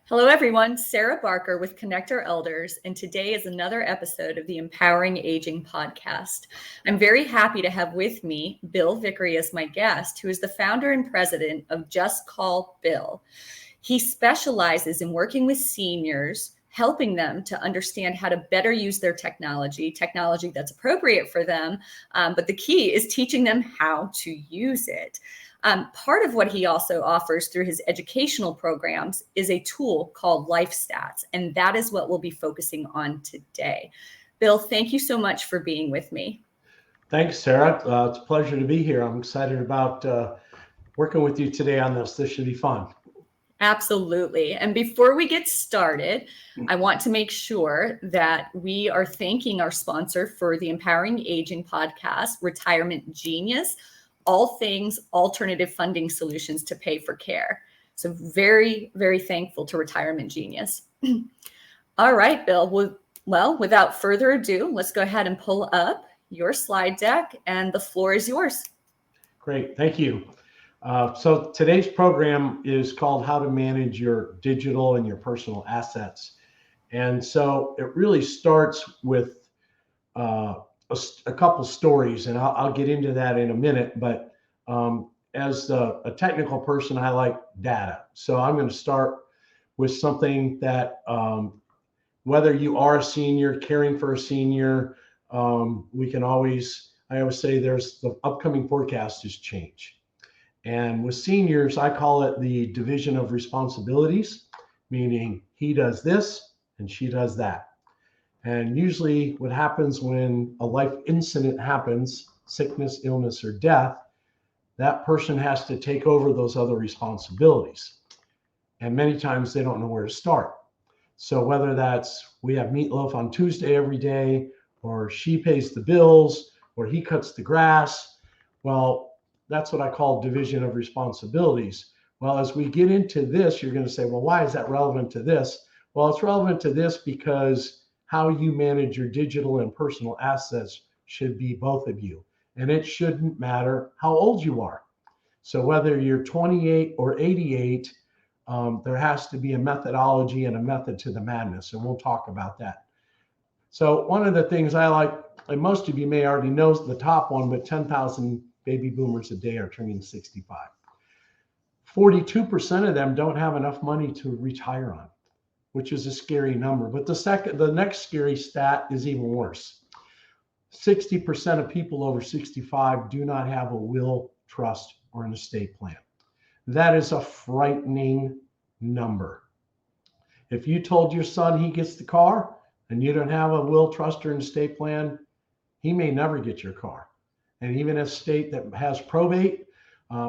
Hello, everyone. Sarah Barker with Connect Our Elders, and today is another episode of the Empowering Aging podcast. I'm very happy to have with me Bill Vicary as my guest, who is the founder and president of Just Call Bill. He specializes in working with seniors, helping them to understand how to better use their technology that's appropriate for them. But the key is teaching them how to use it. Part of what he also offers through his educational programs is a tool called LifeStats, and that is what we'll be focusing on today. Bill, thank you so much for being with me. Thanks, Sarah. It's a pleasure to be here. I'm excited about working with you today on this. This should be fun. Absolutely. And before we get started, I want to make sure that we are thanking our sponsor for the Empowering Aging podcast, Retirement Genius, all things alternative funding solutions to pay for care. So very, very thankful to Retirement Genius. All right, Bill. Well, without further ado, let's go ahead and pull up your slide deck, and the floor is yours. Great. Thank you. So today's program is called How to Manage Your Digital and Your Personal Assets. And so it really starts with a couple stories, and I'll get into that in a minute. But as a technical person, I like data. So I'm going to start with something that whether you are a senior, caring for a senior, I always say there's the upcoming forecast is change. And with seniors, I call it the division of responsibilities, meaning he does this and she does that. And usually what happens when a life incident happens, sickness, illness, or death, that person has to take over those other responsibilities. And many times they don't know where to start. So whether that's we have meatloaf on Tuesday every day, or she pays the bills, or he cuts the grass, well, that's what I call division of responsibilities. Well, as we get into this, you're going to say, well, why is that relevant to this? Well, it's relevant to this because how you manage your digital and personal assets should be both of you. And it shouldn't matter how old you are. So whether you're 28 or 88, there has to be a methodology and a method to the madness. And we'll talk about that. So one of the things I like, and most of you may already know the top one, but 10,000 baby boomers a day are turning 65. 42% of them don't have enough money to retire on, which is a scary number. But the next scary stat is even worse. 60% of people over 65 do not have a will, trust, or an estate plan. That is a frightening number. If you told your son he gets the car and you don't have a will, trust, or an estate plan, he may never get your car. And even a state that has probate,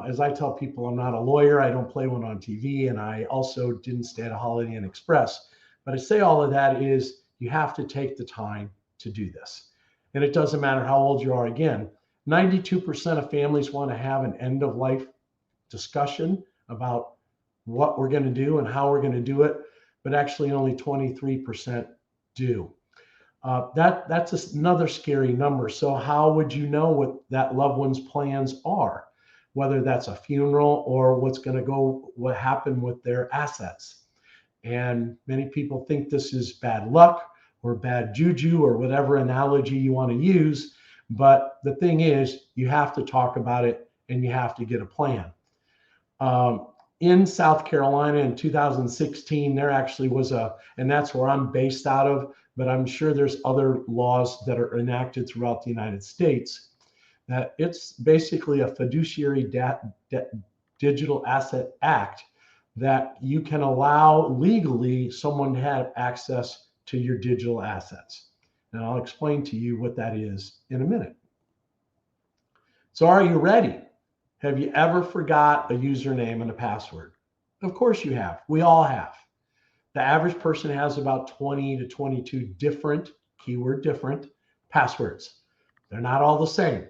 as I tell people, I'm not a lawyer, I don't play one on TV, and I also didn't stay at a Holiday Inn Express. But I say all of that is you have to take the time to do this. And it doesn't matter how old you are. Again, 92% of families want to have an end of life discussion about what we're going to do and how we're going to do it, but actually only 23% do. That's another scary number. So how would you know what that loved one's plans are, whether that's a funeral or what happened with their assets? And many people think this is bad luck or bad juju or whatever analogy you want to use. But the thing is, you have to talk about it and you have to get a plan. In South Carolina in 2016, there actually was and that's where I'm based out of, but I'm sure there's other laws that are enacted throughout the United States, that it's basically a fiduciary digital asset act that you can allow legally someone to have access to your digital assets. And I'll explain to you what that is in a minute. So are you ready? Have you ever forgot a username and a password? Of course you have. We all have. The average person has about 20 to 22 different, keyword different, passwords. They're not all the same,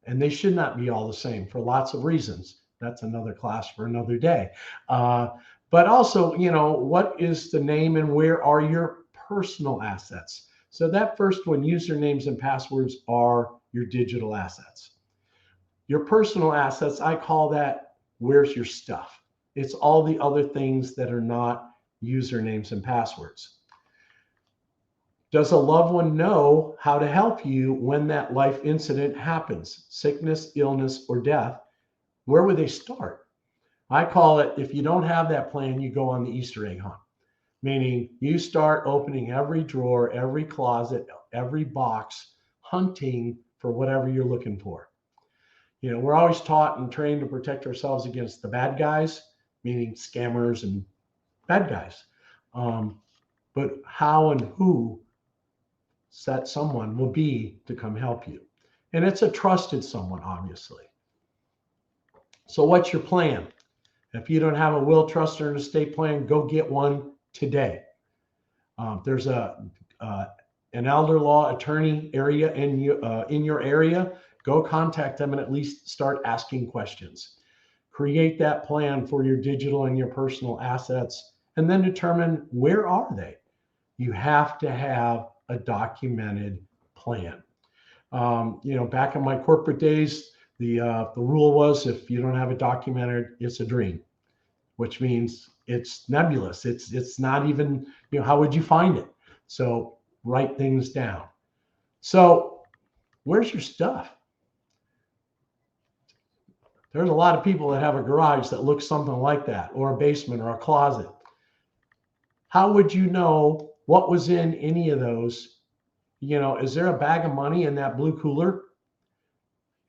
and they should not be all the same for lots of reasons. That's another class for another day. But also, what is the name and where are your personal assets? So that first one, usernames and passwords, are your digital assets. Your personal assets, I call that, where's your stuff? It's all the other things that are not usernames and passwords. Does a loved one know how to help you when that life incident happens? Sickness, illness, or death? Where would they start? I call it, if you don't have that plan, you go on the Easter egg hunt. Meaning you start opening every drawer, every closet, every box, hunting for whatever you're looking for. You know, we're always taught and trained to protect ourselves against the bad guys, meaning scammers and bad guys. But how and who that someone will be to come help you. And it's a trusted someone, obviously. So what's your plan? If you don't have a will, trust, or an estate plan, go get one today. There's an elder law attorney area in your area. Go contact them and at least start asking questions. Create that plan for your digital and your personal assets, and then determine where are they. You have to have a documented plan. Back in my corporate days, the rule was if you don't have it documented, it's a dream, which means it's nebulous. It's not even, how would you find it? So write things down. So where's your stuff? There's a lot of people that have a garage that looks something like that, or a basement or a closet. How would you know what was in any of those? Is there a bag of money in that blue cooler?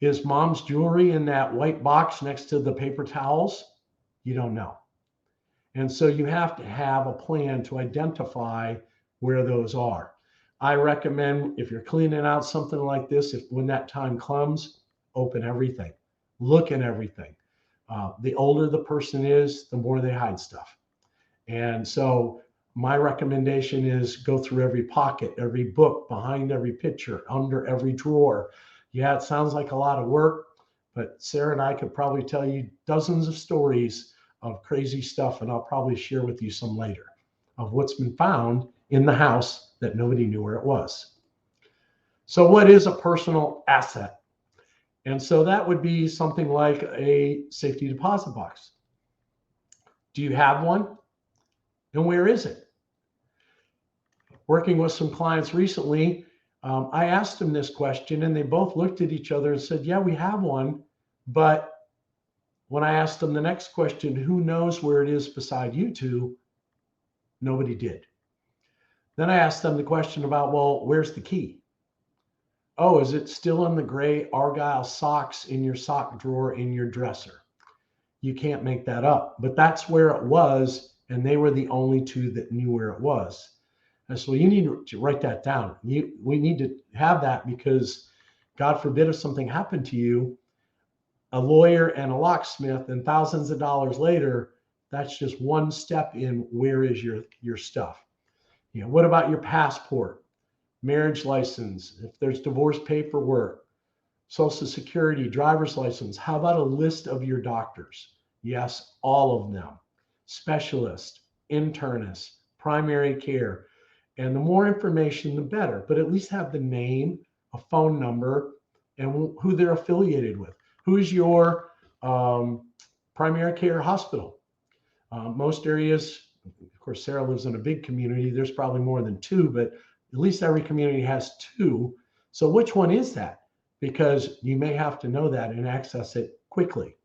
Is mom's jewelry in that white box next to the paper towels? You don't know. And so you have to have a plan to identify where those are. I recommend if you're cleaning out something like this, when that time comes, open everything, look at everything. The older the person is, the more they hide stuff. And so my recommendation is go through every pocket, every book, behind every picture, under every drawer. Yeah, it sounds like a lot of work, but Sarah and I could probably tell you dozens of stories of crazy stuff, and I'll probably share with you some later of what's been found in the house that nobody knew where it was. So what is a personal asset? And so that would be something like a safety deposit box. Do you have one? And where is it? Working with some clients recently, I asked them this question and they both looked at each other and said, yeah, we have one. But when I asked them the next question, who knows where it is beside you two? Nobody did. Then I asked them the question about, well, where's the key? Oh, is it still in the gray Argyle socks in your sock drawer in your dresser? You can't make that up, but that's where it was. And they were the only two that knew where it was. And so you need to write that down. We need to have that because God forbid if something happened to you, a lawyer and a locksmith, and thousands of dollars later, that's just one step in where is your stuff. What about your passport, marriage license, if there's divorce paperwork, Social Security, driver's license? How about a list of your doctors? Yes, all of them. Specialist, internist, primary care. And the more information, the better, but at least have the name, a phone number, and who they're affiliated with. Who's your primary care hospital? Most areas, of course, Sarah lives in a big community. There's probably more than two, but at least every community has two. So which one is that? Because you may have to know that and access it quickly.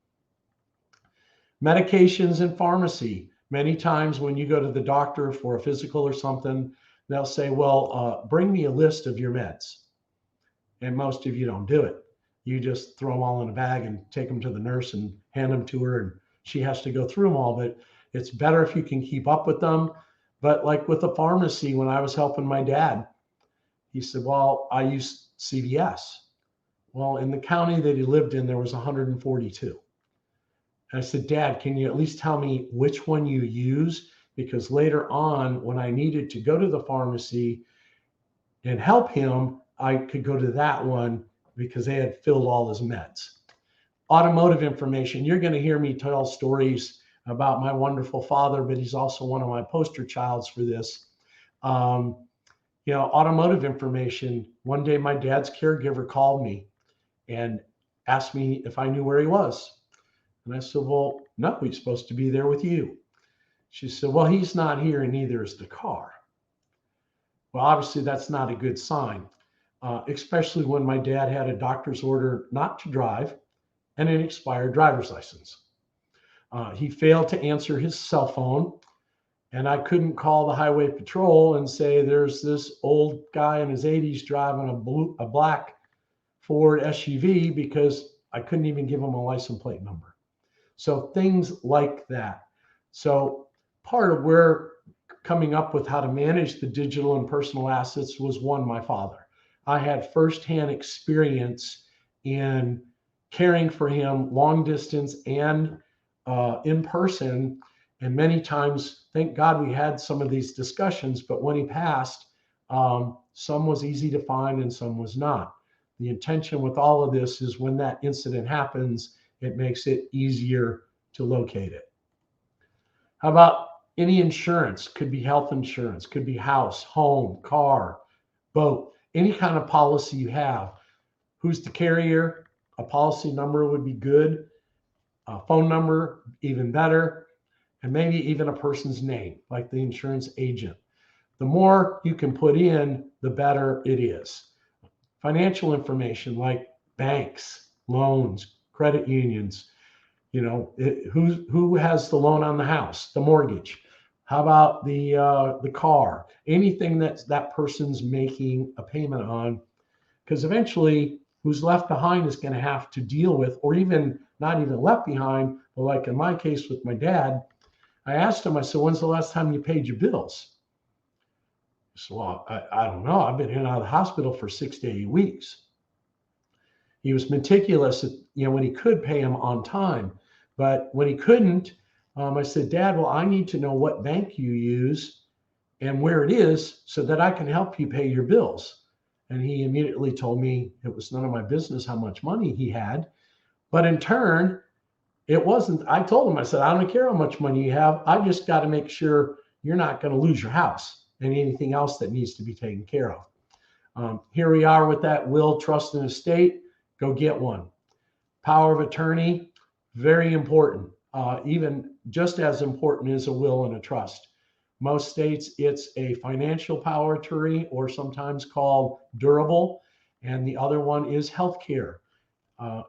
Medications and pharmacy. Many times when you go to the doctor for a physical or something, they'll say, well, bring me a list of your meds. And most of you don't do it. You just throw them all in a bag and take them to the nurse and hand them to her, and she has to go through them all. But it's better if you can keep up with them. But like with the pharmacy, when I was helping my dad, he said, well, I use CVS. Well, in the county that he lived in, there was 142. And I said, Dad, can you at least tell me which one you use? Because later on, when I needed to go to the pharmacy and help him, I could go to that one because they had filled all his meds. Automotive information. You're going to hear me tell stories about my wonderful father, but he's also one of my poster childs for this. Automotive information. One day my dad's caregiver called me and asked me if I knew where he was. And I said, well, no, he's supposed to be there with you. She said, well, he's not here and neither is the car. Well, obviously that's not a good sign, especially when my dad had a doctor's order not to drive and an expired driver's license. He failed to answer his cell phone, and I couldn't call the highway patrol and say there's this old guy in his 80s driving a black Ford SUV because I couldn't even give him a license plate number. So things like that. So part of where coming up with how to manage the digital and personal assets was one, my father. I had firsthand experience in caring for him long distance and in person. And many times, thank God we had some of these discussions, but when he passed, some was easy to find and some was not. The intention with all of this is when that incident happens, it makes it easier to locate it. How about any insurance? Could be health insurance, could be house, home, car, boat, any kind of policy you have. Who's the carrier? A policy number would be good. A phone number, even better. And maybe even a person's name, like the insurance agent. The more you can put in, the better it is. Financial information like banks, loans, credit unions, who has the loan on the house, the mortgage. How about the car? Anything that person's making a payment on, because eventually who's left behind is going to have to deal with, or even not even left behind, but like in my case with my dad, I asked him, I said, when's the last time you paid your bills? He said, well, I don't know. I've been in and out of the hospital for 6 to 8 weeks. He was meticulous, when he could pay him on time. But when he couldn't, I said, Dad, well, I need to know what bank you use and where it is so that I can help you pay your bills. And he immediately told me it was none of my business how much money he had. But in turn, it wasn't. I told him, I said, I don't care how much money you have. I just got to make sure you're not going to lose your house and anything else that needs to be taken care of. Here we are with that will, trust, and estate. Go get one. Power of attorney, very important. Even just as important as a will and a trust. Most states, it's a financial power of attorney, or sometimes called durable. And the other one is healthcare.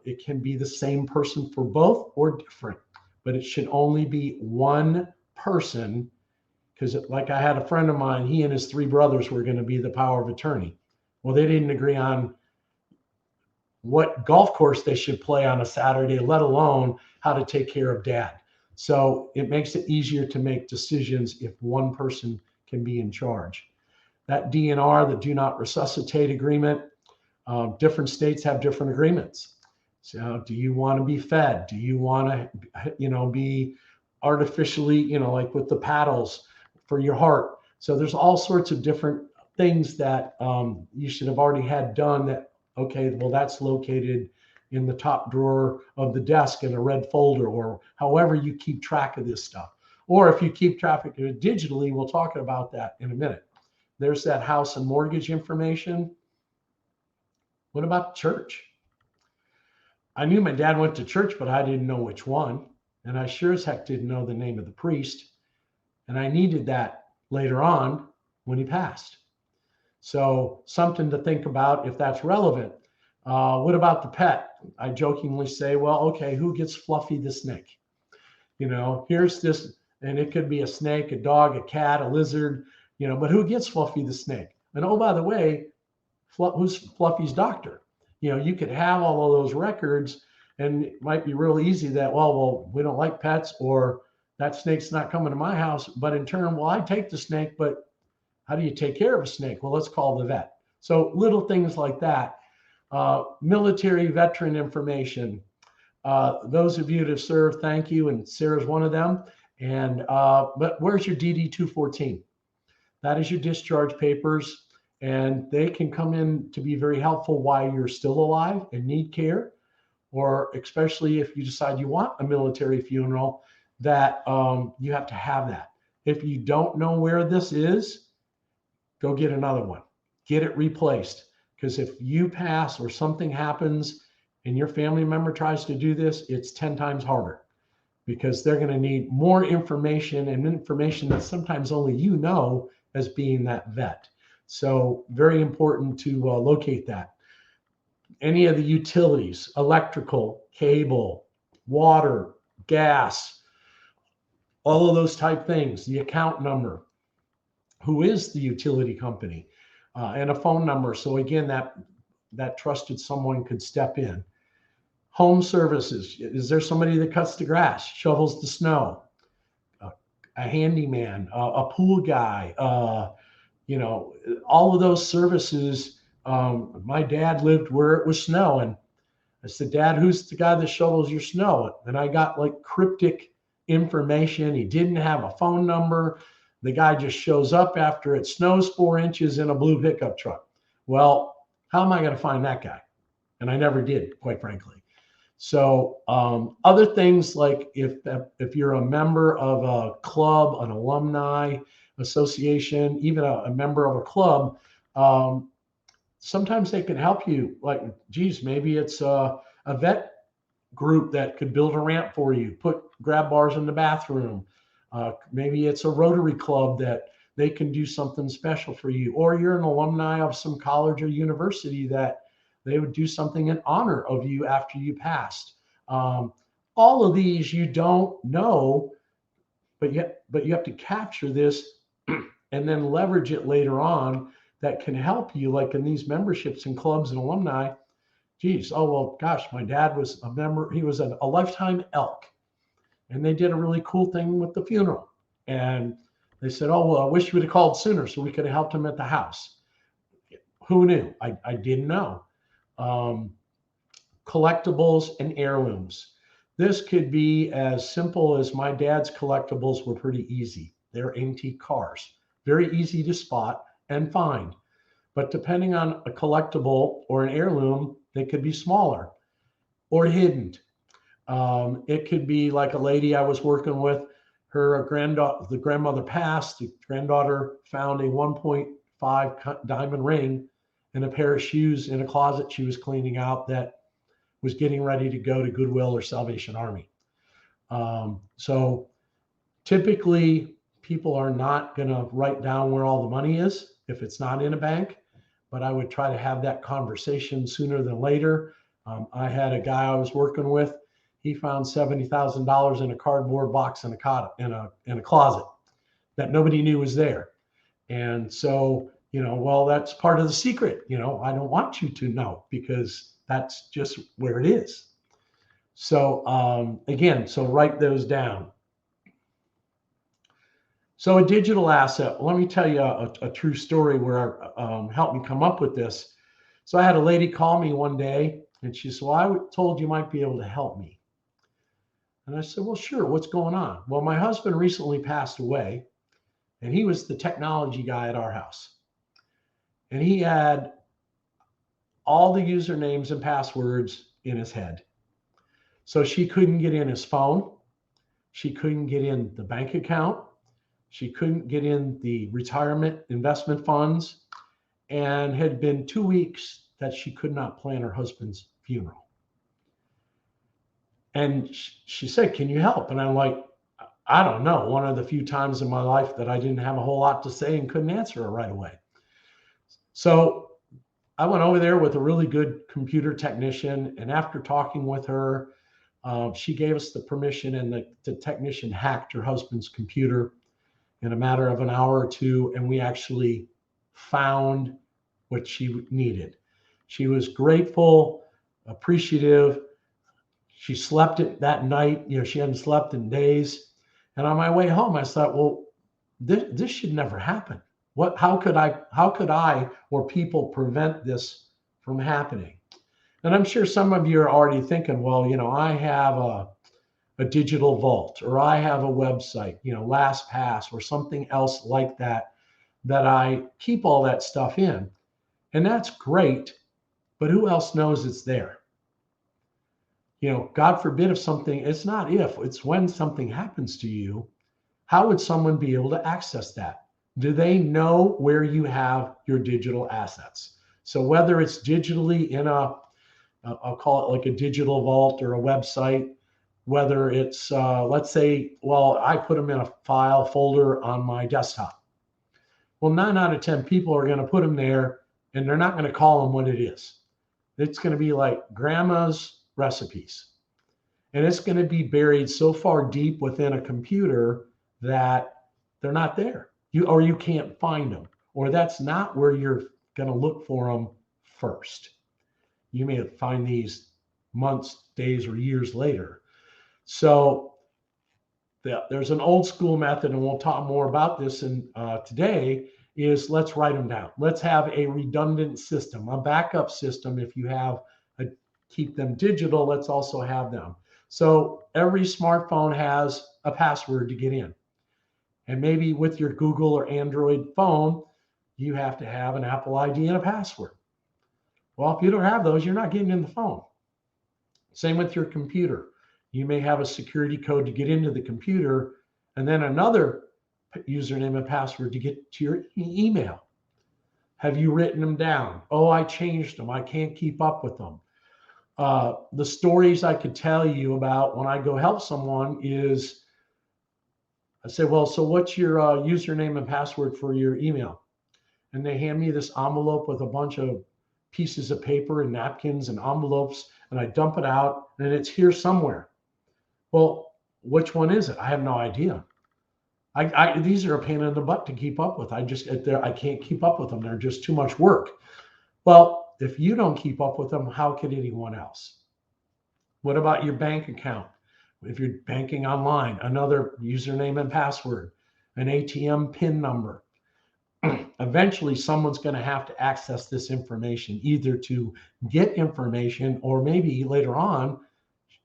It can be the same person for both or different, but it should only be one person, because like I had a friend of mine, he and his 3 brothers were going to be the power of attorney. Well, they didn't agree on what golf course they should play on a Saturday, let alone how to take care of dad. So it makes it easier to make decisions if one person can be in charge. That DNR, the do not resuscitate agreement, different states have different agreements. So do you want to be fed? Do you want to, be artificially, like with the paddles for your heart? So there's all sorts of different things that you should have already had done that, okay, well, that's located in the top drawer of the desk in a red folder, or however you keep track of this stuff. Or if you keep track of it digitally, we'll talk about that in a minute. There's that house and mortgage information. What about church? I knew my dad went to church, but I didn't know which one. And I sure as heck didn't know the name of the priest. And I needed that later on when he passed. So something to think about if that's relevant. What about the pet? I jokingly say, well, okay, who gets Fluffy the snake? Here's this, and it could be a snake, a dog, a cat, a lizard, but who gets Fluffy the snake? And oh, by the way, who's Fluffy's doctor? You could have all of those records, and it might be real easy that, well, we don't like pets, or that snake's not coming to my house. But in turn, well, I take the snake, but how do you take care of a snake? Well, let's call the vet. So little things like that. Military veteran information. Those of you that have served, thank you. And Sarah's one of them. But where's your DD-214? That is your discharge papers. And they can come in to be very helpful while you're still alive and need care, or especially if you decide you want a military funeral, that you have to have that. If you don't know where this is, go get another one. Get it replaced. Because if you pass or something happens and your family member tries to do this, it's 10 times harder. because they're going to need more information, and information that sometimes only you know as being that vet. So very important to locate that. Any of the utilities, electrical, cable, water, gas, all of those type things, the account number, who is the utility company, and a phone number. So again, that trusted someone could step in. Home services. Is there somebody that cuts the grass, shovels the snow, a handyman, a pool guy, all of those services. My dad lived where it was snow, and I said, Dad, who's the guy that shovels your snow? And I got like cryptic information. He didn't have a phone number. The guy just shows up after it snows 4 inches in a blue pickup truck. Well, how am I going to find that guy? And I never did, quite frankly. So other things like if you're a member of a club, an alumni association, even a member of a club, sometimes they can help you. Like, geez, maybe it's a vet group that could build a ramp for you, put grab bars in the bathroom. Maybe it's a Rotary Club that they can do something special for you. Or you're an alumni of some college or university that they would do something in honor of you after you passed. All of these you don't know, but you have to capture this and then leverage it later on. That can help you, like in these memberships and clubs and alumni. Geez, oh, well, gosh, my dad was a member. He was a lifetime elk. And they did a really cool thing with the funeral. And they said, oh, well, I wish you would have called sooner so we could have helped him at the house. Who knew? I didn't know. Collectibles and heirlooms. This could be as simple as my dad's collectibles were pretty easy. They're antique cars, very easy to spot and find. But depending on a collectible or an heirloom, they could be smaller or hidden. It could be like a lady I was working with, her granddaughter, the grandmother passed, the granddaughter found a 1.5 diamond ring and a pair of shoes in a closet she was cleaning out that was getting ready to go to Goodwill or Salvation Army. So typically people are not going to write down where all the money is if it's not in a bank, but I would try to have that conversation sooner than later. I had a guy I was working with. He found $70,000 in a cardboard box in a closet that nobody knew was there. And so, well, that's part of the secret. I don't want you to know because that's just where it is. So again, so write those down. So a digital asset, let me tell you a true story where helped me come up with this. So I had a lady call me one day and she said, well, I told you might be able to help me. And I said, well, sure, what's going on? Well, my husband recently passed away and he was the technology guy at our house. And he had all the usernames and passwords in his head. So she couldn't get in his phone. She couldn't get in the bank account. She couldn't get in the retirement investment funds, and had been 2 weeks that she could not plan her husband's funeral. And she said, can you help? And I'm like, I don't know. One of the few times in my life that I didn't have a whole lot to say and couldn't answer her right away. So I went over there with a really good computer technician. And after talking with her, she gave us the permission, and the technician hacked her husband's computer in a matter of an hour or two. And we actually found what she needed. She was grateful, appreciative. She slept it that night. She hadn't slept in days. And on my way home, I thought, well, this should never happen. How could I or people prevent this from happening? And I'm sure some of you are already thinking, well, I have a digital vault, or I have a website, LastPass or something else like that I keep all that stuff in. And that's great, but who else knows it's there? God forbid it's not if, it's when something happens to you, how would someone be able to access that? Do they know where you have your digital assets? So whether it's digitally in I'll call it like a digital vault or a website, whether it's, let's say, well, I put them in a file folder on my desktop. Well, 9 out of 10 people are going to put them there, and they're not going to call them what it is. It's going to be like grandma's recipes. And it's going to be buried so far deep within a computer that they're not there. You can't find them, or that's not where you're going to look for them first. You may find these months, days, or years later. So there's an old school method, and we'll talk more about this today, is let's write them down. Let's have a redundant system, a backup system. If you keep them digital, let's also have them. So every smartphone has a password to get in. And maybe with your Google or Android phone, you have to have an Apple ID and a password. Well, if you don't have those, you're not getting in the phone. Same with your computer. You may have a security code to get into the computer, and then another username and password to get to your email. Have you written them down? Oh, I changed them. I can't keep up with them. The stories I could tell you about when I go help someone is, I say, well, so what's your username and password for your email? And they hand me this envelope with a bunch of pieces of paper and napkins and envelopes, and I dump it out, and it's here somewhere. Well, which one is it? I have no idea. These are a pain in the butt to keep up with. I can't keep up with them. They're just too much work. Well, if you don't keep up with them, how could anyone else? What about your bank account? If you're banking online, another username and password, an ATM PIN number. Eventually, someone's going to have to access this information, either to get information or maybe later on,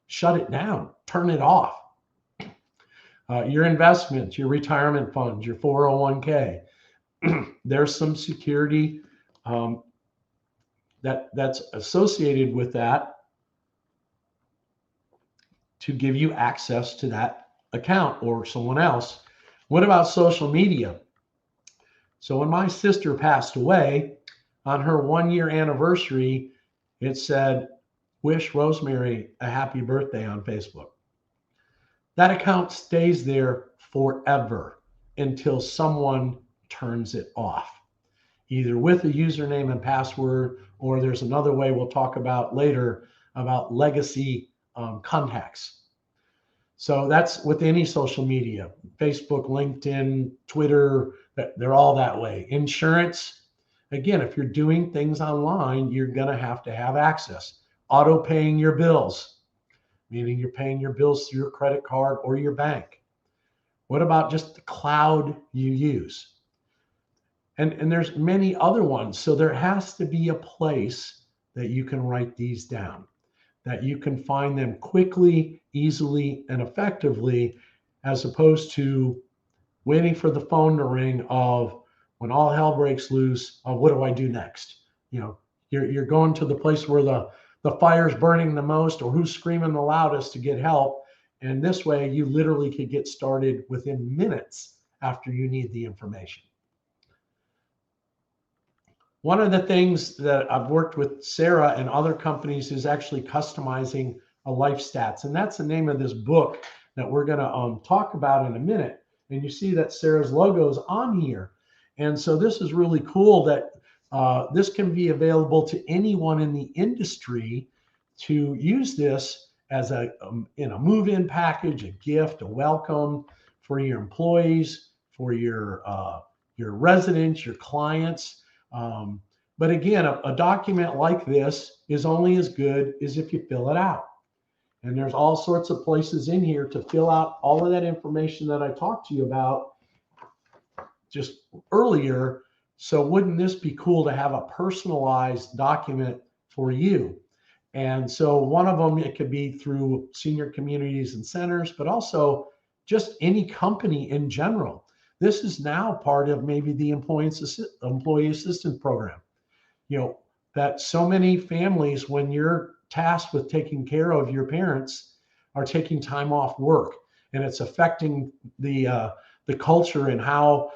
shut it down, turn it off. Your investments, your retirement funds, your 401k. There's some security that's associated with that to give you access to that account or someone else. What about social media? So when my sister passed away, on her 1-year anniversary, it said, "Wish Rosemary a happy birthday" on Facebook. That account stays there forever until someone turns it off, either with a username and password, or there's another way we'll talk about later about legacy contacts. So that's with any social media, Facebook, LinkedIn, Twitter, they're all that way. Insurance, again, if you're doing things online, you're going to have access. Auto paying your bills, meaning you're paying your bills through your credit card or your bank. What about just the cloud you use? And there's many other ones. So there has to be a place that you can write these down, that you can find them quickly, easily, and effectively, as opposed to waiting for the phone to ring of when all hell breaks loose of what do I do next? You're going to the place where the fire's burning the most or who's screaming the loudest to get help. And this way you literally could get started within minutes after you need the information. One of the things that I've worked with Sarah and other companies is actually customizing a LifeStats. And that's the name of this book that we're going to talk about in a minute. And you see that Sarah's logo is on here. And so this is really cool that this can be available to anyone in the industry to use this as a move-in package, a gift, a welcome for your employees, for your residents, your clients. But again, a document like this is only as good as if you fill it out. And there's all sorts of places in here to fill out all of that information that I talked to you about just earlier. So wouldn't this be cool to have a personalized document for you? And so one of them, it could be through senior communities and centers, but also just any company in general. This is now part of maybe the employee assistance program. That so many families, when you're tasked with taking care of your parents, are taking time off work, and it's affecting the culture and how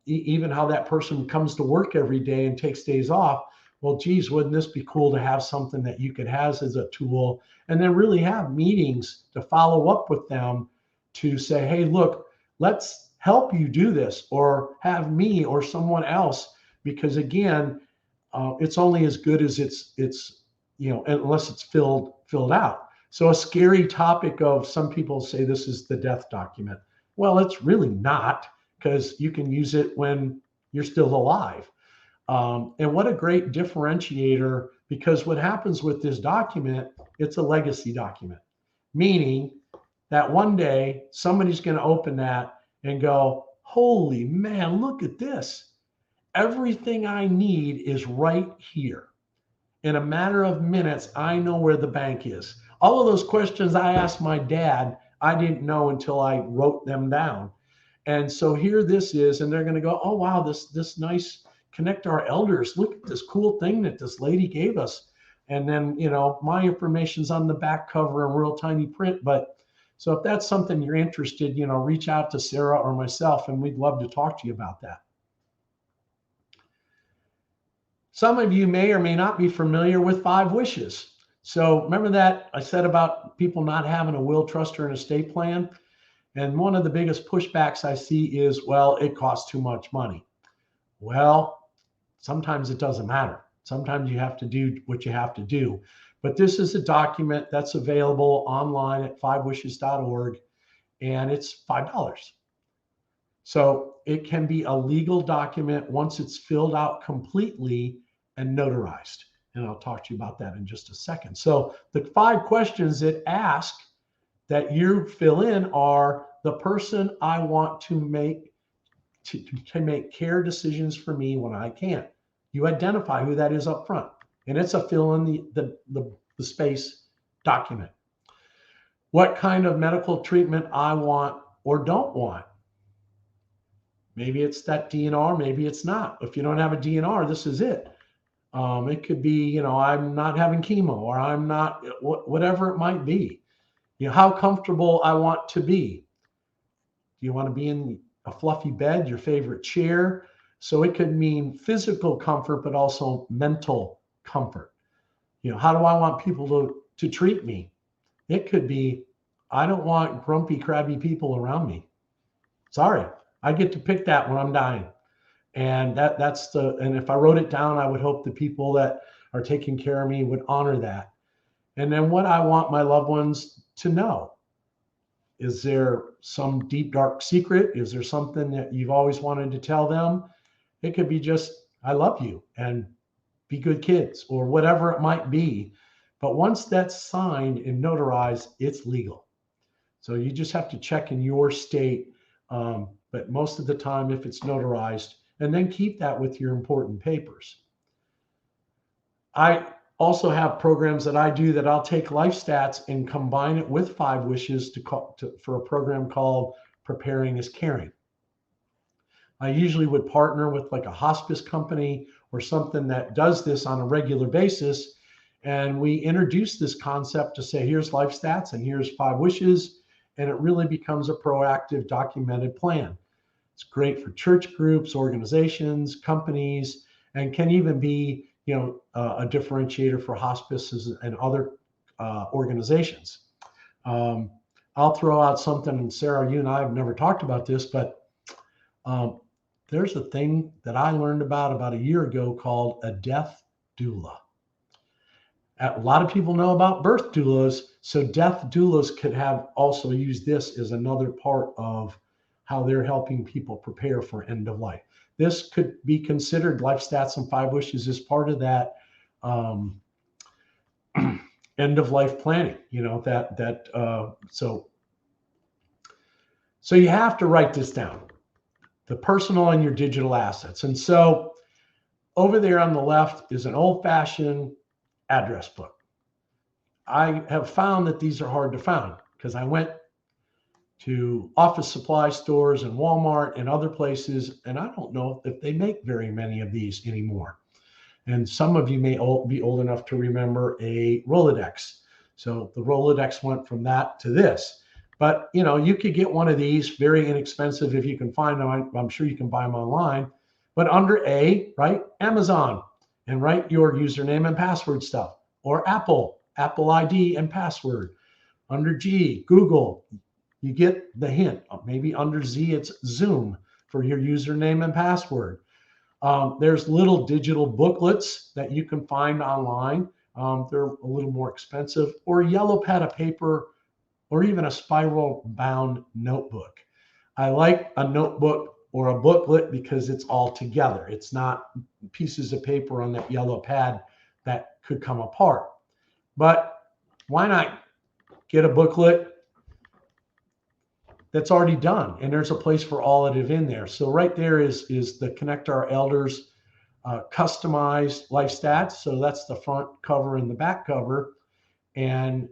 even how that person comes to work every day and takes days off. well, geez, wouldn't this be cool to have something that you could have as a tool, and then really have meetings to follow up with them to say, hey, look, let's help you do this, or have me or someone else, because again, it's only as good as it's unless it's filled out. So a scary topic of some people say this is the death document. Well, it's really not, because you can use it when you're still alive. And what a great differentiator, because what happens with this document, it's a legacy document, meaning that one day somebody's going to open that and go, holy man, look at this. Everything I need is right here. In a matter of minutes, I know where the bank is. All of those questions I asked my dad, I didn't know until I wrote them down. And so here this is, and they're going to go, oh, wow, this nice connect our elders. Look at this cool thing that this lady gave us. And then, my information's on the back cover in real tiny print. But so if that's something you're interested, reach out to Sarah or myself, and we'd love to talk to you about that. Some of you may or may not be familiar with 5 wishes. So remember that I said about people not having a will, trust, or an estate plan? And one of the biggest pushbacks I see is, well, it costs too much money. Well, sometimes it doesn't matter. Sometimes you have to do what you have to do. But this is a document that's available online at 5wishes.org, and it's $5. So it can be a legal document once it's filled out completely and notarized. And I'll talk to you about that in just a second. So the 5 questions it asks that you fill in are: the person I want to make care decisions for me when I can't. You identify who that is up front, and it's a fill in the space document. What kind of medical treatment I want or don't want. Maybe it's that DNR, maybe it's not. If you don't have a DNR, this is it. It could be, I'm not having chemo, or I'm not, whatever it might be. How comfortable I want to be. Do you want to be in a fluffy bed, your favorite chair? So it could mean physical comfort, but also mental comfort. How do I want people to treat me? It could be, I don't want grumpy, crabby people around me. Sorry, I get to pick that when I'm dying. And and if I wrote it down, I would hope the people that are taking care of me would honor that. And then what I want my loved ones to know. Is there some deep, dark secret? Is there something that you've always wanted to tell them? It could be just, I love you and be good kids, or whatever it might be. But once that's signed and notarized, it's legal. So you just have to check in your state. But most of the time, if it's notarized, and then keep that with your important papers. I also have programs that I do that I'll take LifeStats and combine it with 5 wishes for a program called Preparing is Caring. I usually would partner with like a hospice company or something that does this on a regular basis. And we introduce this concept to say, here's LifeStats and here's 5 wishes. And it really becomes a proactive, documented plan. It's great for church groups, organizations, companies, and can even be, a differentiator for hospices and other organizations. I'll throw out something, and Sarah, you and I have never talked about this, but there's a thing that I learned about a year ago called a death doula. A lot of people know about birth doulas, so death doulas could have also used this as another part of how they're helping people prepare for end of life. This could be considered LifeStats and 5 wishes as part of that end of life planning. So you have to write this down: the personal and your digital assets. And so over there on the left is an old-fashioned address book. I have found that these are hard to find because I went to office supply stores and Walmart and other places, and I don't know if they make very many of these anymore. And some of you may be old enough to remember a Rolodex. So the Rolodex went from that to this. But you could get one of these, very inexpensive if you can find them. I'm sure you can buy them online. But under A, right, Amazon. and write your username and password stuff. Or Apple ID and password. Under G, Google, you get the hint. Maybe under Z, it's Zoom for your username and password. There's little digital booklets that you can find online. They're a little more expensive, or a yellow pad of paper, or even a spiral bound notebook. I like a notebook or a booklet because it's all together. It's not pieces of paper on that yellow pad that could come apart. But why not get a booklet that's already done, and there's a place for all of it in there. So right there is the Connect Our Elders customized LifeStats. So that's the front cover and the back cover, and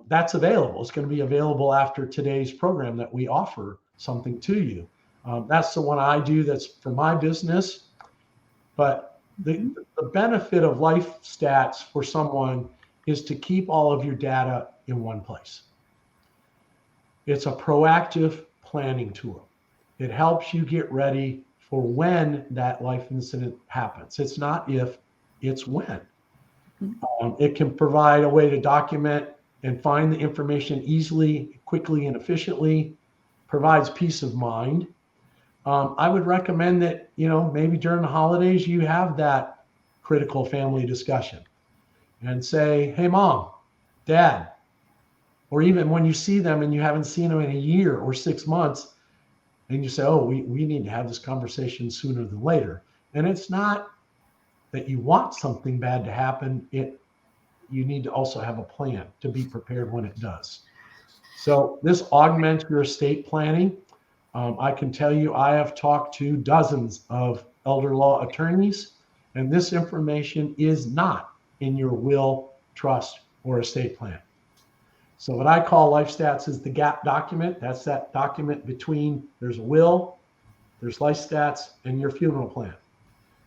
that's available. It's going to be available after today's program that we offer something to you. That's the one I do. That's for my business. But the benefit of LifeStats for someone is to keep all of your data in one place. It's a proactive planning tool. It helps you get ready for when that life incident happens. It's not if, it's when. It can provide a way to document and find the information easily, quickly, and efficiently. Provides peace of mind. I would recommend that, maybe during the holidays, you have that critical family discussion and say, hey, Mom, Dad, or even when you see them and you haven't seen them in a year or 6 months, and you say, oh, we need to have this conversation sooner than later. And it's not that you want something bad to happen. You need to also have a plan to be prepared when it does. So this augments your estate planning. I can tell you, I have talked to dozens of elder law attorneys, and this information is not in your will, trust, or estate plan. So what I call LifeStats is the gap document. That's that document between there's a will, there's LifeStats, and your funeral plan.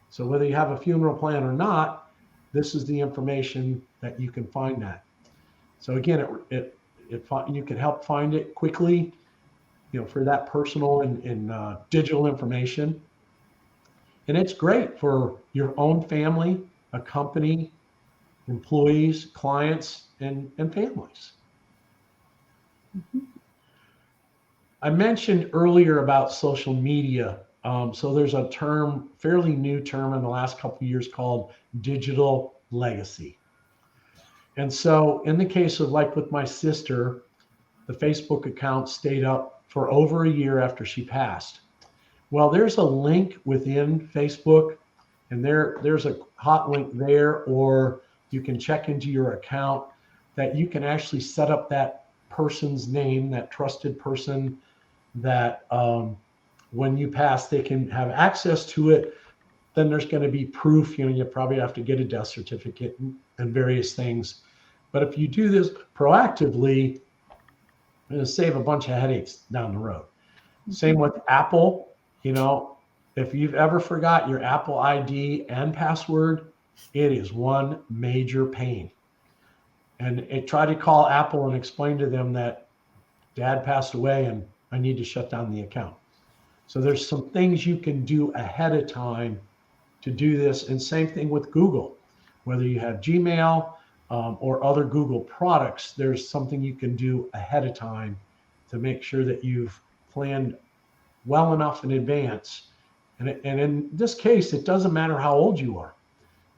So whether you have a funeral plan or not, this is the information that you can find that. So again, you can help find it quickly, for that personal and digital information. And it's great for your own family, a company, employees, clients, and families. I mentioned earlier about social media. So there's a term, fairly new term in the last couple of years called digital legacy. And so in the case of like with my sister, the Facebook account stayed up for over a year after she passed. Well, there's a link within Facebook, and there's a hot link there, or you can check into your account that you can actually set up that person's name, that trusted person, that when you pass, they can have access to it. Then there's going to be proof, you probably have to get a death certificate and various things. But if you do this proactively, it's going to save a bunch of headaches down the road. Same with Apple. If you've ever forgot your Apple ID and password, it is one major pain. And try to call Apple and explain to them that Dad passed away and I need to shut down the account. So there's some things you can do ahead of time to do this. And same thing with Google. Whether you have Gmail or other Google products, there's something you can do ahead of time to make sure that you've planned well enough in advance. And in this case, it doesn't matter how old you are.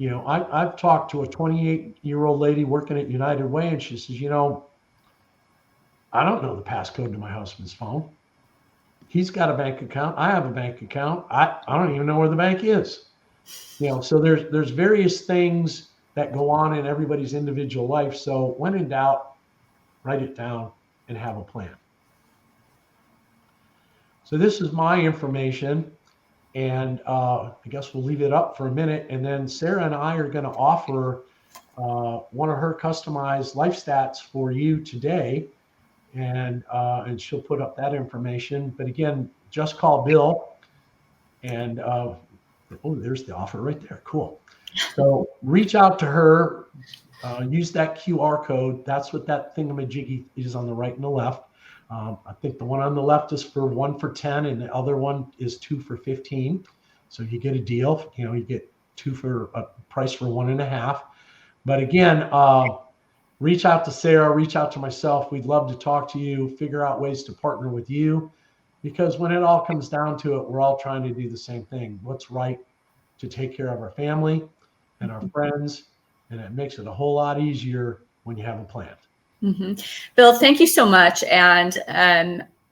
I've talked to a 28-year-old lady working at United Way, and she says, I don't know the passcode to my husband's phone. He's got a bank account. I have a bank account. I don't even know where the bank is. So there's various things that go on in everybody's individual life. So when in doubt, write it down and have a plan. So this is my information, and I guess we'll leave it up for a minute, and then Sarah and I are going to offer one of her customized LifeStats for you today, and she'll put up that information. But again, just call Bill, and there's the offer right there. Cool. So reach out to her, use that QR code. That's what that thingamajiggy is on the right and the left. I think the one on the left is for 1 for 10, and the other one is 2 for 15. So you get a deal. You get two for a price for 1.5. But again, reach out to Sarah, reach out to myself. We'd love to talk to you, figure out ways to partner with you, because when it all comes down to it, we're all trying to do the same thing. What's right to take care of our family and our friends, and it makes it a whole lot easier when you have a plan. Mm-hmm. Bill, thank you so much. And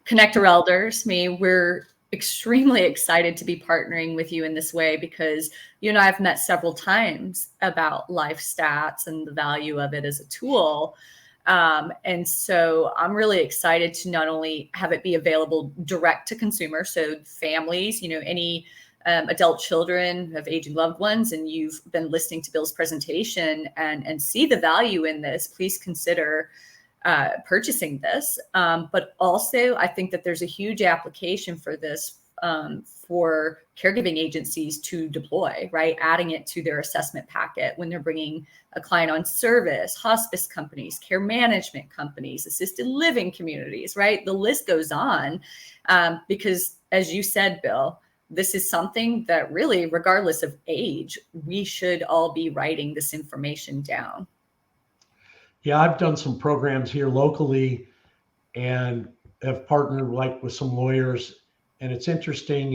Connector Elders, we're extremely excited to be partnering with you in this way, because you and I have met several times about LifeStats and the value of it as a tool. And so I'm really excited to not only have it be available direct to consumer, so families, any adult children who have aging loved ones, and you've been listening to Bill's presentation and see the value in this, please consider purchasing this. But also, I think that there's a huge application for this for caregiving agencies to deploy, right? Adding it to their assessment packet when they're bringing a client on service, hospice companies, care management companies, assisted living communities, right? The list goes on, because as you said, Bill, this is something that really, regardless of age, we should all be writing this information down. Yeah, I've done some programs here locally and have partnered like with some lawyers. And it's interesting,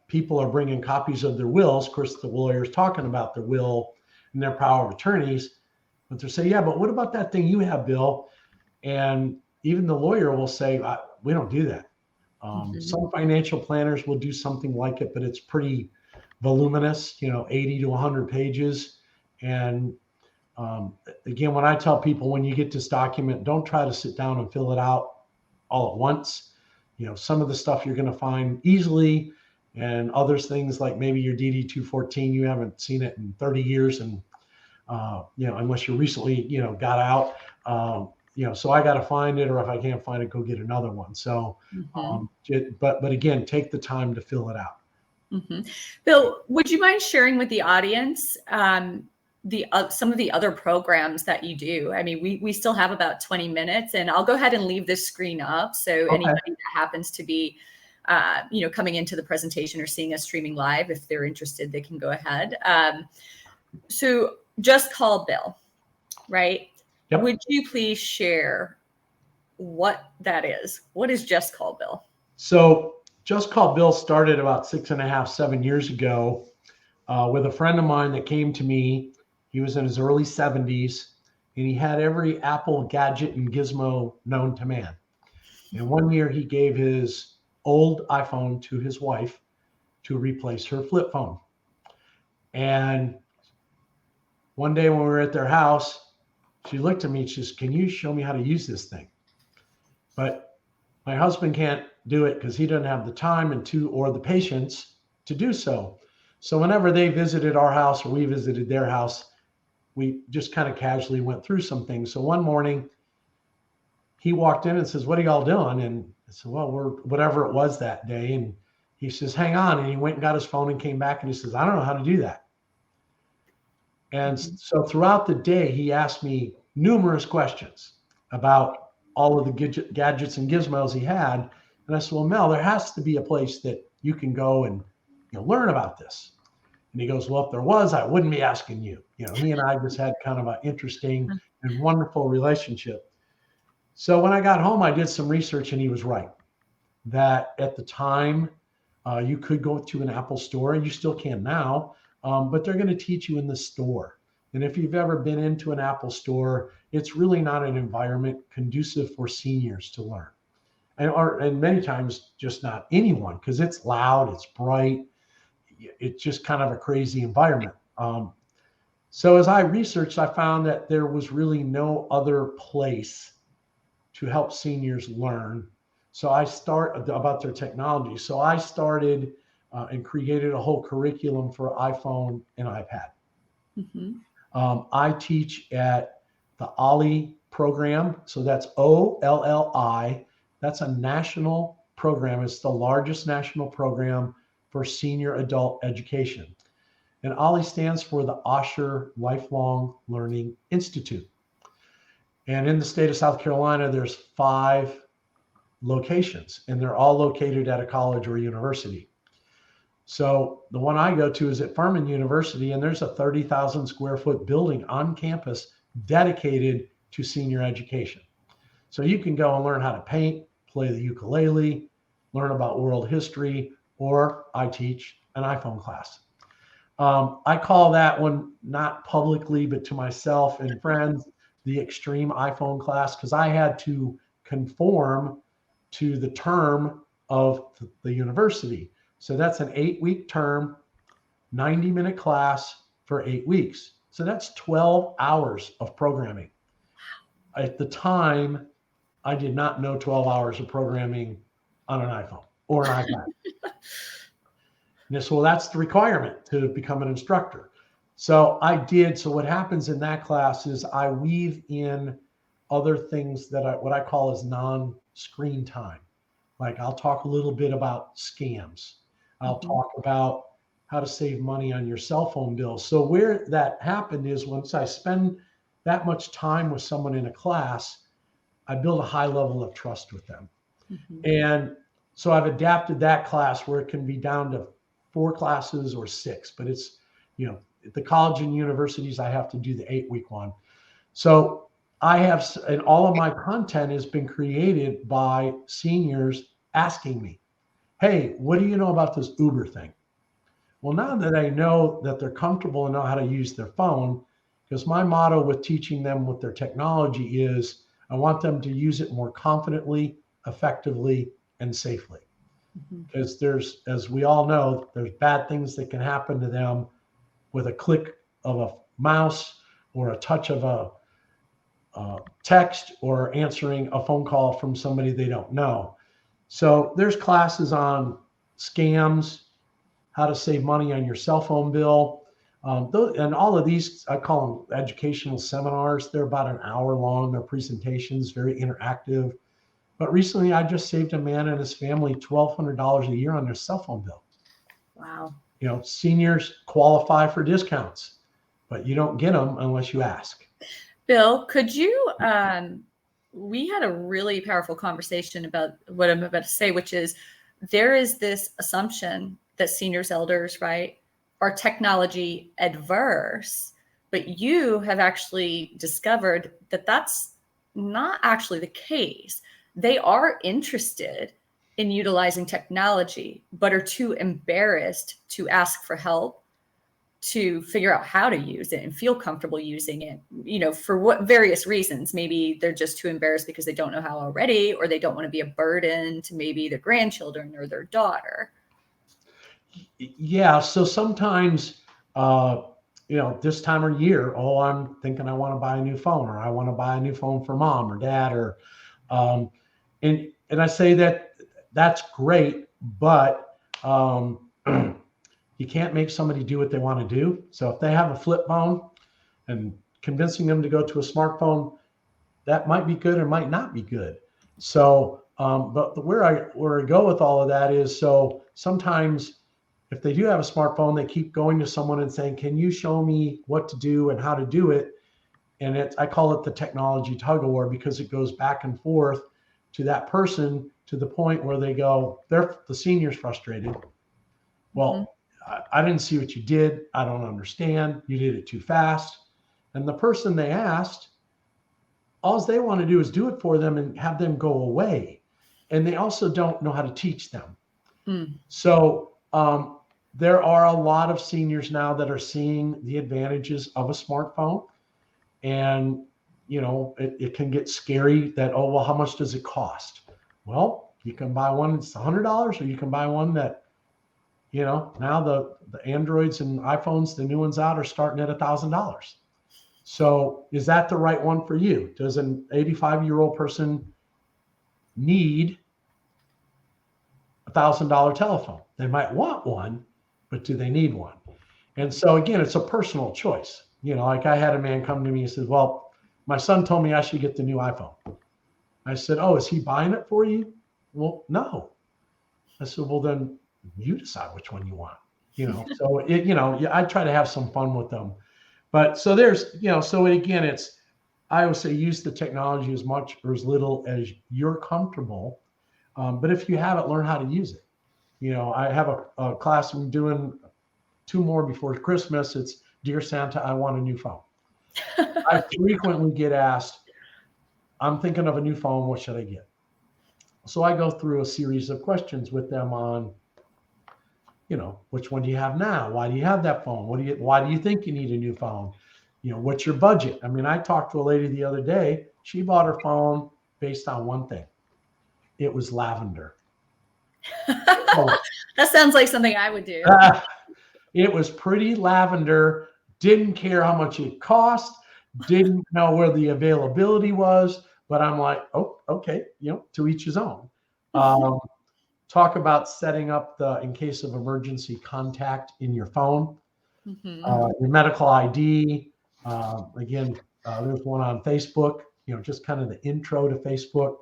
people are bringing copies of their wills. Of course, the lawyer's talking about their will and their power of attorneys, but they're saying, yeah, but what about that thing you have, Bill? And even the lawyer will say, we don't do that. Some financial planners will do something like it, but it's pretty voluminous, 80 to 100 pages. And again, when I tell people, when you get this document, don't try to sit down and fill it out all at once. Some of the stuff you're going to find easily, and others things like maybe your DD 214, you haven't seen it in 30 years, and unless you recently got out. So I got to find it, or if I can't find it, go get another one. So, but again, take the time to fill it out. Bill, would you mind sharing with the audience some of the other programs that you do? We still have about 20 minutes, and I'll go ahead and leave this screen up. So anybody that happens to be, coming into the presentation or seeing us streaming live, if they're interested, they can go ahead. So Just Call Bill, right? Yep. Would you please share what that is? What is Just Call Bill? So Just Call Bill started about 6.5, 7 years ago with a friend of mine that came to me. He was in his early 70s, and he had every Apple gadget and gizmo known to man. And one year he gave his old iPhone to his wife to replace her flip phone. And one day when we were at their house, she looked at me and she says, "Can you show me how to use this thing?" But my husband can't do it because he doesn't have the time or the patience to do so. So whenever they visited our house or we visited their house, we just kind of casually went through some things. So one morning he walked in and says, "What are y'all doing?" And I said, "Well, we're whatever it was that day." And he says, "Hang on." And he went and got his phone and came back and he says, "I don't know how to do that." And so throughout the day, he asked me numerous questions about all of the gadgets and gizmos he had. And I said, "Well, Mel, there has to be a place that you can go and learn about this." And he goes, "Well, if there was, I wouldn't be asking you." He and I just had kind of an interesting and wonderful relationship. So when I got home, I did some research, and he was right that at the time you could go to an Apple store, and you still can now, but they're going to teach you in the store. And if you've ever been into an Apple store, it's really not an environment conducive for seniors to learn. And many times just not anyone, because it's loud, it's bright, it's just kind of a crazy environment. So as I researched, I found that there was really no other place to help seniors learn. So I started about their technology. So I started and created a whole curriculum for iPhone and iPad. I teach at the OLLI program. So that's OLLI. That's a national program. It's the largest national program for senior adult education. And OLLI stands for the Osher Lifelong Learning Institute. And in the state of South Carolina, there's 5 locations, and they're all located at a college or a university. So the one I go to is at Furman University, and there's a 30,000 square foot building on campus dedicated to senior education. So you can go and learn how to paint, play the ukulele, learn about world history, or I teach an iPhone class. I call that one, not publicly, but to myself and friends, the extreme iPhone class, because I had to conform to the term of the university. So that's an 8-week term, 90-minute class for 8 weeks. So that's 12 hours of programming. At the time, I did not know 12 hours of programming on an iPhone or an iPad. Well, that's the requirement to become an instructor. So I did. So what happens in that class is I weave in other things that what I call as non-screen time. Like I'll talk a little bit about scams. I'll talk about how to save money on your cell phone bills. So where that happened is once I spend that much time with someone in a class, I build a high level of trust with them. And so I've adapted that class where it can be down to 4 classes or 6, but it's, at the college and universities, I have to do the 8-week one. So I have, and all of my content has been created by seniors asking me, hey, what do you know about this Uber thing? Well, now that I know that they're comfortable and know how to use their phone, because my motto with teaching them with their technology is I want them to use it more confidently, effectively, and safely. Because there's, as we all know, there's bad things that can happen to them with a click of a mouse or a touch of a text or answering a phone call from somebody they don't know. So there's classes on scams, how to save money on your cell phone bill. And all of these, I call them educational seminars. They're about an hour long. They're presentations, very interactive. But recently, I just saved a man and his family $1,200 a year on their cell phone bill. Wow. Seniors qualify for discounts, but you don't get them unless you ask. Bill, could you, we had a really powerful conversation about what I'm about to say, which is there is this assumption that seniors, elders, right, are technology adverse, but you have actually discovered that that's not actually the case. They are interested in utilizing technology, but are too embarrassed to ask for help, to figure out how to use it and feel comfortable using it, for what various reasons. Maybe they're just too embarrassed because they don't know how already, or they don't want to be a burden to maybe their grandchildren or their daughter. Yeah. So sometimes, this time of year, I'm thinking I want to buy a new phone, or I want to buy a new phone for mom or dad, or, and I say that's great, but, you can't make somebody do what they want to do. So if they have a flip phone and convincing them to go to a smartphone, that might be good or might not be good. So, but where I go with all of that is, so sometimes if they do have a smartphone, they keep going to someone and saying, can you show me what to do and how to do it? And I call it the technology tug of war, because it goes back and forth to that person to the point where the senior's frustrated. Well, I didn't see what you did. I don't understand. You did it too fast. And the person they asked, all they want to do is do it for them and have them go away. And they also don't know how to teach them. So there are a lot of seniors now that are seeing the advantages of a smartphone. And, it can get scary that, well, how much does it cost? Well, you can buy one that's $100, or you can buy one that, now the Androids and iPhones, the new ones out, are starting at $1,000. So is that the right one for you? Does an 85-year-old person need $1,000 telephone? They might want one, but do they need one? And so again, it's a personal choice. Like I had a man come to me and said, well, my son told me I should get the new iPhone. I said, oh, is he buying it for you? Well, no. I said, well, then you decide which one you want. So I try to have some fun with them. But so there's, so again, I always say use the technology as much or as little as you're comfortable. But if you have it, learn how to use it. I have a class I'm doing 2 more before Christmas. It's Dear Santa, I want a new phone. I frequently get asked, I'm thinking of a new phone. What should I get? So I go through a series of questions with them on, which one do you have now? Why do you have that phone? Why do you think you need a new phone? What's your budget? I mean, I talked to a lady the other day. She bought her phone based on one thing. It was lavender. That sounds like something I would do. It was pretty lavender. Didn't care how much it cost. Didn't know where the availability was. But I'm like, oh, okay, to each his own. Talk about setting up in case of emergency, contact in your phone, your medical ID. Again, there's one on Facebook, just kind of the intro to Facebook.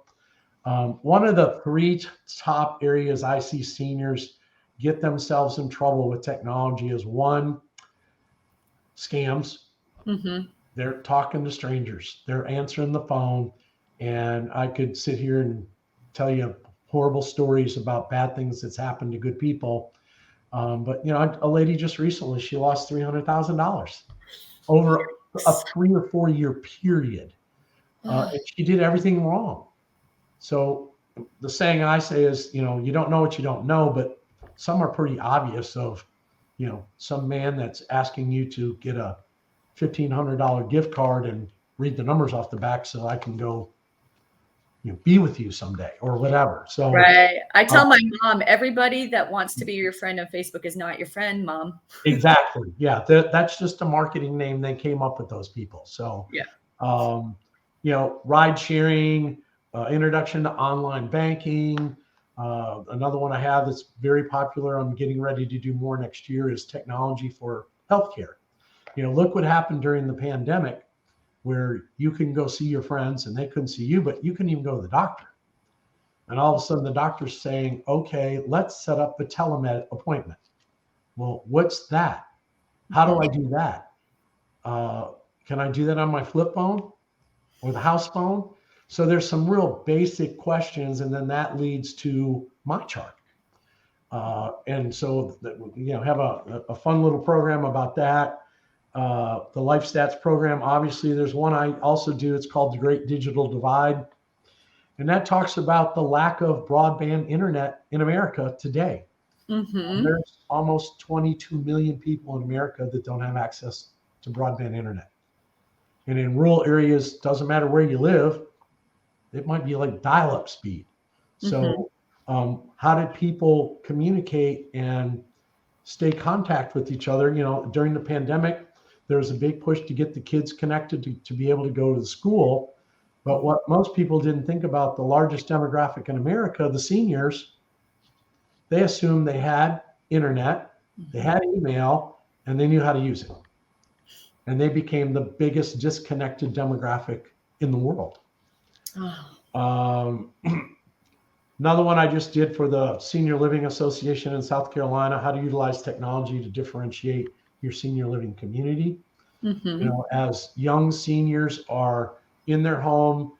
One of the 3 top areas I see seniors get themselves in trouble with technology is 1, scams. They're talking to strangers. They're answering the phone. And I could sit here and tell you horrible stories about bad things that's happened to good people. But a lady just recently, she lost $300,000 over a 3 or 4 year period. And she did everything wrong. So the saying I say is, you don't know what you don't know, but some are pretty obvious of, some man that's asking you to get a $1,500 gift card and read the numbers off the back so I can go be with you someday or whatever. So right. I tell my mom, everybody that wants to be your friend on Facebook is not your friend, Mom. Exactly. Yeah. That's just a marketing name. They came up with those people. So, ride sharing, introduction to online banking. Another one I have that's very popular, I'm getting ready to do more next year, is technology for healthcare. Look what happened during the pandemic, where you can go see your friends and they couldn't see you, but you can even go to the doctor. And all of a sudden the doctor's saying, okay, let's set up a telemed appointment. Well, what's that? How do I do that? Can I do that on my flip phone or the house phone? So there's some real basic questions, and then that leads to my chart. And so, have a fun little program about that. The LifeStats program, obviously, there's one I also do. It's called The Great Digital Divide. And that talks about the lack of broadband internet in America today. There's almost 22 million people in America that don't have access to broadband internet. And in rural areas, doesn't matter where you live, it might be like dial-up speed. So how did people communicate and stay contact with each other? During the pandemic, there was a big push to get the kids connected to be able to go to the school. But what most people didn't think about, the largest demographic in America, the seniors, they assumed they had internet, they had email, and they knew how to use it. And they became the biggest disconnected demographic in the world. Another one I just did for the Senior Living Association in South Carolina, how to utilize technology to differentiate your senior living community. As young seniors are in their home,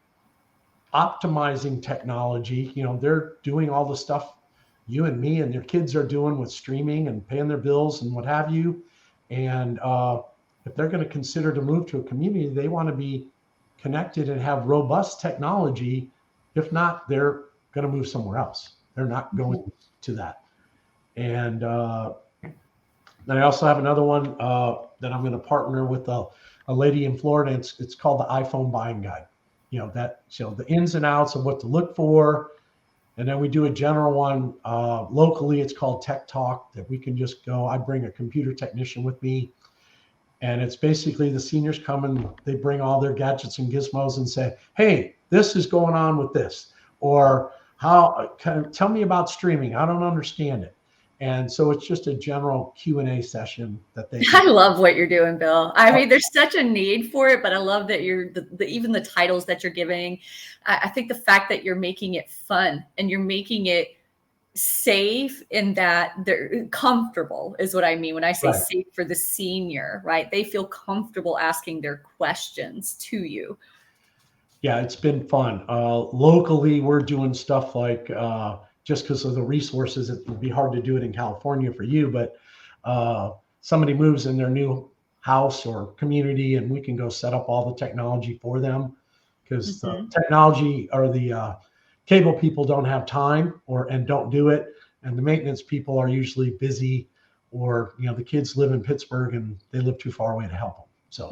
optimizing technology, they're doing all the stuff you and me and their kids are doing with streaming and paying their bills and what have you. And if they're going to consider to move to a community, they want to be connected and have robust technology. If not, they're going to move somewhere else. They're not going to that. And then I also have another one that I'm going to partner with a lady in Florida. It's called the iPhone Buying Guide. The ins and outs of what to look for. And then we do a general one locally. It's called Tech Talk, that we can just go. I bring a computer technician with me. And it's basically the seniors come and they bring all their gadgets and gizmos and say, hey, this is going on with this. Or tell me about streaming. I don't understand it. And so it's just a general Q&A session that they I love what you're doing, Bill. I mean, there's such a need for it, but I love that you're even the titles that you're giving. I think the fact that you're making it fun and you're making it safe in that they're comfortable is what I mean when I say safe for the senior, right? They feel comfortable asking their questions to you. Yeah, it's been fun. Locally, we're doing stuff like just because of the resources. It would be hard to do it in California for you, but somebody moves in their new house or community, and we can go set up all the technology for them, because the technology or the cable people don't have time and don't do it, and the maintenance people are usually busy, or the kids live in Pittsburgh and they live too far away to help them. So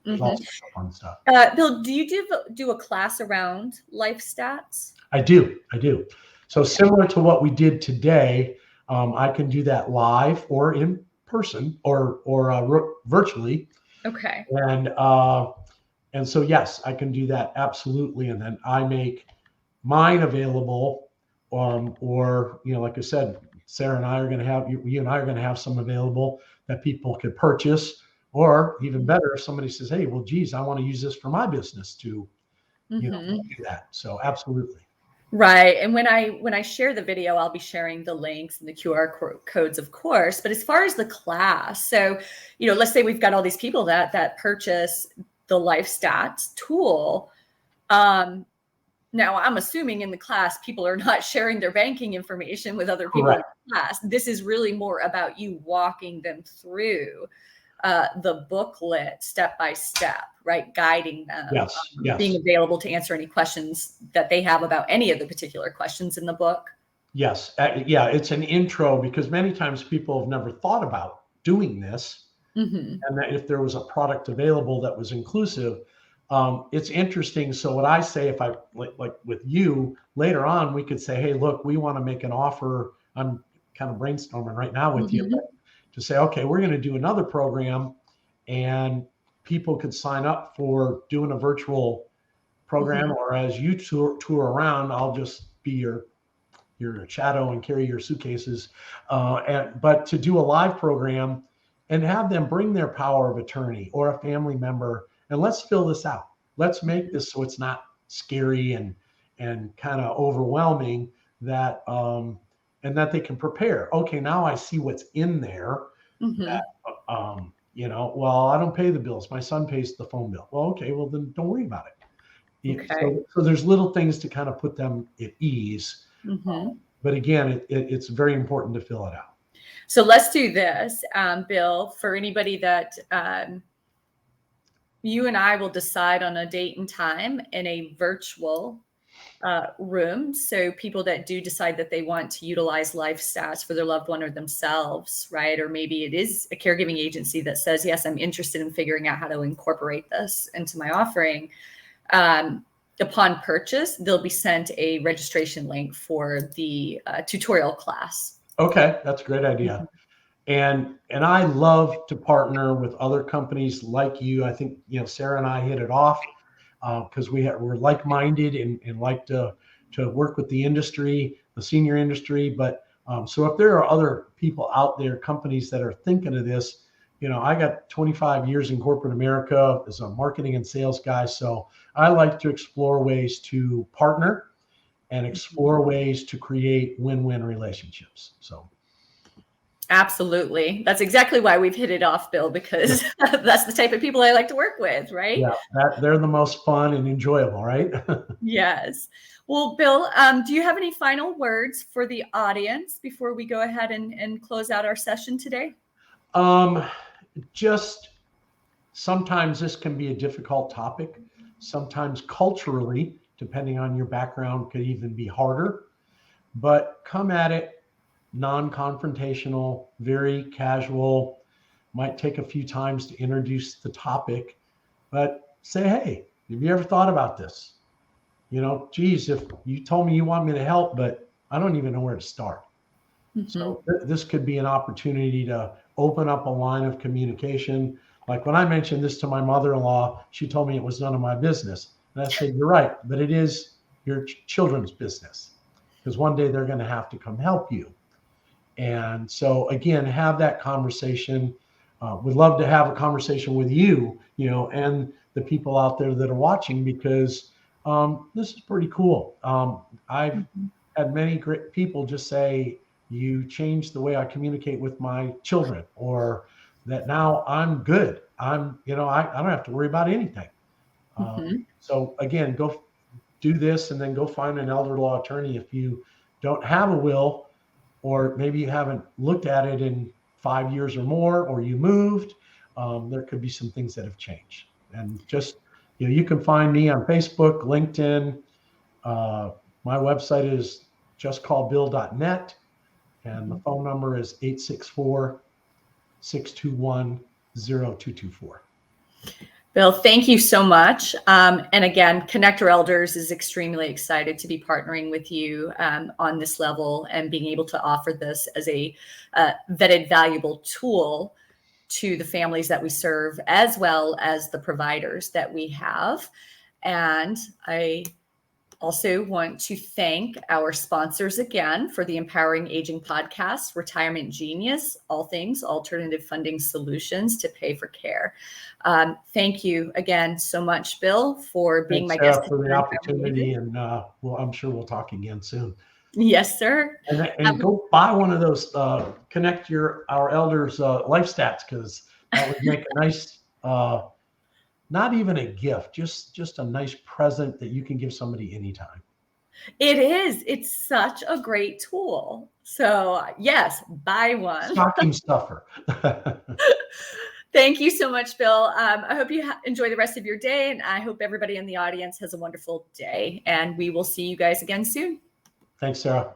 there's all sorts of fun stuff. Bill, do you do a class around LifeStats? I do. So similar to what we did today, I can do that live or in person or virtually. Okay. And so yes, I can do that absolutely. And then I make mine available, or like I said, Sarah and I are going to have you and I are going to have some available that people could purchase, or even better, if somebody says, "Hey, well, geez, I want to use this for my business to, do that." So absolutely. Right. And when I share the video, I'll be sharing the links and the QR codes, of course. But as far as the class, so, let's say we've got all these people that purchase the LifeStats tool. Now, I'm assuming in the class, people are not sharing their banking information with other people in the class. This is really more about you walking them through the booklet step by step, right? Guiding them, yes. Being available to answer any questions that they have about any of the particular questions in the book. Yes. It's an intro, because many times people have never thought about doing this. And that if there was a product available that was inclusive, it's interesting. So what I say, if I like with you later on, we could say, "Hey, look, we want to make an offer." I'm kind of brainstorming right now with you, to say, okay, we're going to do another program, and people could sign up for doing a virtual program, or as you tour around, I'll just be your shadow and carry your suitcases. But to do a live program and have them bring their power of attorney or a family member, and let's fill this out. Let's make this so it's not scary and kind of overwhelming, that and that they can prepare. Okay, now I see what's in there. That, well, I don't pay the bills. My son pays the phone bill. Well, okay, well then don't worry about it. Okay. So there's little things to kind of put them at ease. But again, it's very important to fill it out. So let's do this, Bill, for anybody that you and I will decide on a date and time in a virtual room. So people that do decide that they want to utilize LifeStats for their loved one or themselves, right? Or maybe it is a caregiving agency that says, yes, I'm interested in figuring out how to incorporate this into my offering. Upon purchase, they'll be sent a registration link for the tutorial class. Okay, that's a great idea. And I love to partner with other companies like you. I think, Sarah and I hit it off because we're like-minded and like to work with the industry, the senior industry. But so if there are other people out there, companies that are thinking of this, I got 25 years in corporate America as a marketing and sales guy. So I like to explore ways to partner and explore ways to create win-win relationships. So. Absolutely. That's exactly why we've hit it off, Bill, because that's the type of people I like to work with, right? Yeah, they're the most fun and enjoyable, right? Yes. Well, Bill, do you have any final words for the audience before we go ahead and close out our session today? Just sometimes this can be a difficult topic. Sometimes culturally, depending on your background, could even be harder. But come at it non-confrontational, very casual. Might take a few times to introduce the topic, but say, "Hey, have you ever thought about this? Geez, if you told me you want me to help, but I don't even know where to start." So this could be an opportunity to open up a line of communication. Like when I mentioned this to my mother-in-law, she told me it was none of my business. And I said, "You're right, but it is your children's business, because one day they're going to have to come help you." And so again, have that conversation. Would love to have a conversation with you, and the people out there that are watching, because this is pretty cool. I've had many great people just say, "You changed the way I communicate with my children," or that now I'm good. I don't have to worry about anything. So again, go do this, and then go find an elder law attorney if you don't have a will, or maybe you haven't looked at it in 5 years or more, or you moved, there could be some things that have changed. And just, you can find me on Facebook, LinkedIn. My website is justcallbill.net, and the phone number is 864-621-0224. Bill, thank you so much. And again, Connector Elders is extremely excited to be partnering with you on this level and being able to offer this as a vetted, valuable tool to the families that we serve, as well as the providers that we have. And I also want to thank our sponsors again for the Empowering Aging podcast, Retirement Genius, all things alternative funding solutions to pay for care. Thank you again so much, Bill, for being my guest. For the opportunity, and I'm sure we'll talk again soon. Yes, sir. And go buy one of those Connect Our Elders LifeStats, because that would make a nice, not even a gift, just a nice present that you can give somebody anytime. It is. It's such a great tool. So yes, buy one. Stocking stuffer. Thank you so much, Bill. I hope you enjoy the rest of your day, and I hope everybody in the audience has a wonderful day. And we will see you guys again soon. Thanks, Sarah.